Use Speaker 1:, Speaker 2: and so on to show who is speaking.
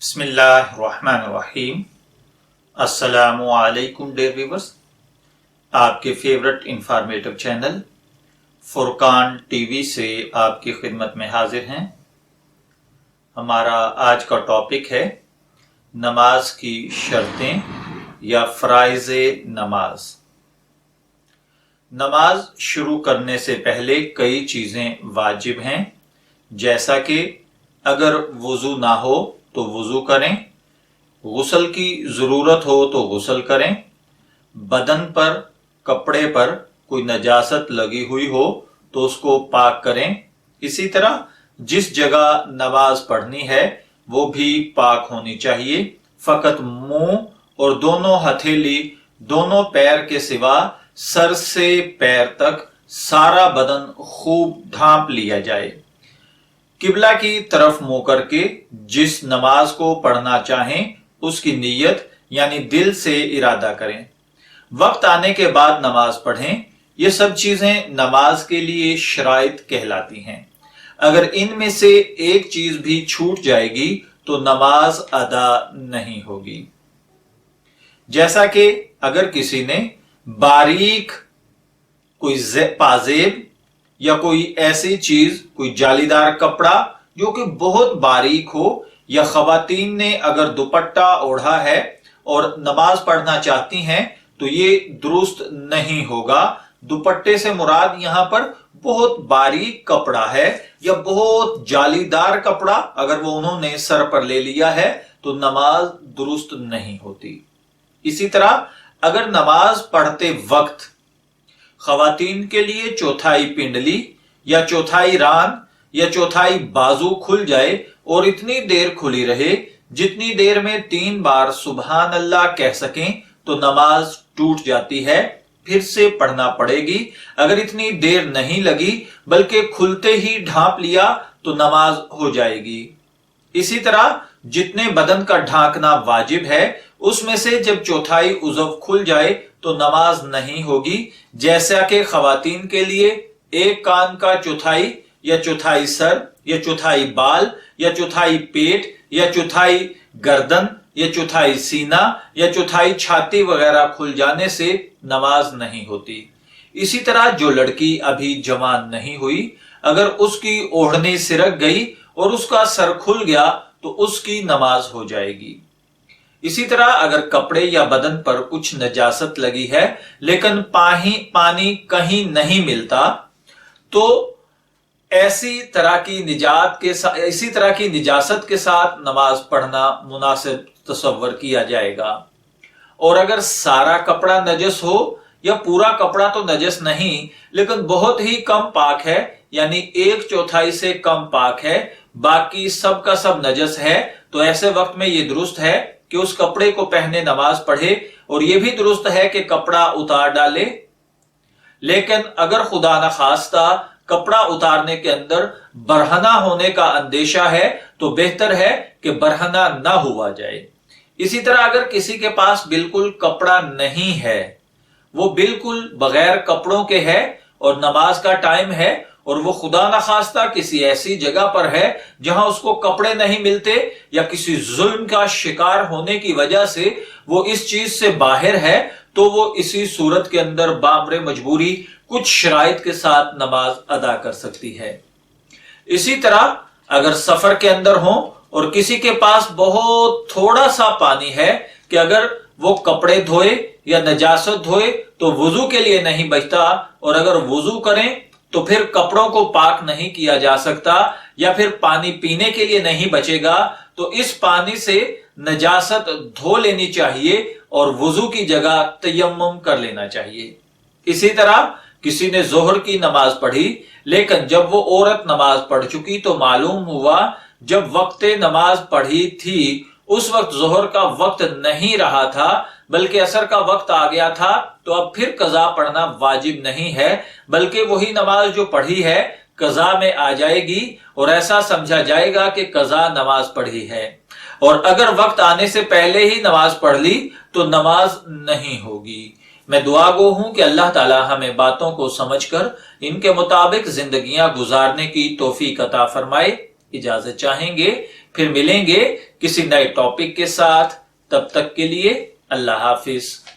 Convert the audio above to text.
Speaker 1: बिस्मिल्लाहिर्रहमानिर्रहीम। अस्सलामु अलैकुम डियर व्यूअर्स, आपके favourite informative channel Furqan TV से आपकी खिदमत में हाजिर हैं। हमारा आज का टॉपिक है नमाज की शर्तें या फराइज़े नमाज। नमाज शुरू करने से पहले कई चीज़ें वाजिब हैं, जैसा कि अगर वुज़ू ना हो तो वुज़ू करें, गुस्ल की ज़रूरत हो तो गुस्ल करें, बदन पर कपड़े पर कोई नजासत लगी हुई हो तो उसको पाक करें। इसी तरह जिस जगह नमाज पढ़नी है वो भी पाक होनी चाहिए। फ़कत मुंह और दोनों हथेली दोनों पैर के सिवा सर से पैर तक सारा बदन खूब ढांप लिया जाए। किबला की तरफ मुंह करके जिस नमाज को पढ़ना चाहें उसकी नीयत यानी दिल से इरादा करें। वक्त आने के बाद नमाज पढ़ें। ये सब चीजें नमाज के लिए शराइत कहलाती हैं। अगर इनमें से एक चीज भी छूट जाएगी तो नमाज अदा नहीं होगी। जैसा कि अगर किसी ने बारीक कोई पाजेब या कोई ऐसी चीज, कोई जालीदार कपड़ा जो कि बहुत बारीक हो, या खवातीन ने अगर दुपट्टा ओढ़ा है और नमाज पढ़ना चाहती हैं तो ये दुरुस्त नहीं होगा। दुपट्टे से मुराद यहां पर बहुत बारीक कपड़ा है या बहुत जालीदार कपड़ा अगर वो उन्होंने सर पर ले लिया है तो नमाज दुरुस्त नहीं होती। इसी तरह अगर नमाज पढ़ते वक्त खवातीन के लिए चौथाई पिंडली या चौथाई रान या चौथाई बाजू खुल जाए और इतनी देर खुली रहे जितनी देर में 3 बार सुबहान अल्लाह कह सकें तो नमाज टूट जाती है, फिर से पढ़ना पड़ेगी। अगर इतनी देर नहीं लगी बल्कि खुलते ही ढांप लिया तो नमाज हो जाएगी। इसी तरह जितने बदन का ढांकना वाजिब है उसमें से जब चौथाई उज़व खुल जाए तो नमाज नहीं होगी। जैसा कि खवातीन के लिए एक कान का चौथाई या चौथाई सर या चौथाई बाल या चौथाई पेट या चौथाई गर्दन या चौथाई सीना या चौथाई छाती वगैरह खुल जाने से नमाज नहीं होती। इसी तरह जो लड़की अभी जवान नहीं हुई, अगर उसकी ओढ़नी सिरक गई और उसका सर खुल गया तो उसकी नमाज हो जाएगी। इसी तरह अगर कपड़े या बदन पर कुछ नजासत लगी है लेकिन पानी कहीं नहीं मिलता तो इसी तरह की निजासत के साथ नमाज पढ़ना मुनासिब तसव्वुर किया जाएगा। और अगर सारा कपड़ा नजस हो या पूरा कपड़ा तो नजस नहीं लेकिन बहुत ही कम पाक है, यानी 1/4 से कम पाक है, बाकी सब का सब नजस है, तो ऐसे वक्त में ये दुरुस्त है कि उस कपड़े को पहने नमाज पढ़े और यह भी दुरुस्त है कि कपड़ा उतार डाले। लेकिन अगर खुदा न खास्ता कपड़ा उतारने के अंदर बरहना होने का अंदेशा है तो बेहतर है कि बरहना ना हुआ जाए। इसी तरह अगर किसी के पास बिल्कुल कपड़ा नहीं है, वो बिल्कुल बगैर कपड़ों के है और नमाज का टाइम है और वो खुदा न खास्ता किसी ऐसी जगह पर है जहां उसको कपड़े नहीं मिलते या किसी जुल्म का शिकार होने की वजह से वो इस चीज से बाहर है, तो वो इसी सूरत के अंदर बामरे मजबूरी कुछ शराइत के साथ नमाज अदा कर सकती है। इसी तरह अगर सफर के अंदर हो और किसी के पास बहुत थोड़ा सा पानी है कि अगर वो कपड़े धोए या नजासत धोए तो वुजू के लिए नहीं बचता, और अगर वुजू करें तो फिर कपड़ों को पाक नहीं किया जा सकता या फिर पानी पीने के लिए नहीं बचेगा, तो इस पानी से नजासत धो लेनी चाहिए और वुजू की जगह तयम्मुम कर लेना चाहिए। इसी तरह किसी ने जोहर की नमाज पढ़ी लेकिन जब वो औरत नमाज पढ़ चुकी तो मालूम हुआ जब वक्त नमाज पढ़ी थी उस वक्त जोहर का वक्त नहीं रहा था बल्कि असर का वक्त आ गया था, तो अब फिर कज़ा पढ़ना वाजिब नहीं है बल्कि वही नमाज जो पढ़ी है कज़ा में आ जाएगी और ऐसा समझा जाएगा कि कज़ा नमाज पढ़ी है। और अगर वक्त आने से पहले ही नमाज पढ़ ली तो नमाज नहीं होगी। मैं दुआ गो हूं कि अल्लाह ताला हमें बातों को समझकर इनके मुताबिक जिंदगियां गुजारने की तौफीक अता फरमाए। इजाजत चाहेंगे, फिर मिलेंगे کسی نئے ٹاپک کے ساتھ. تب تک کے لیے اللہ حافظ.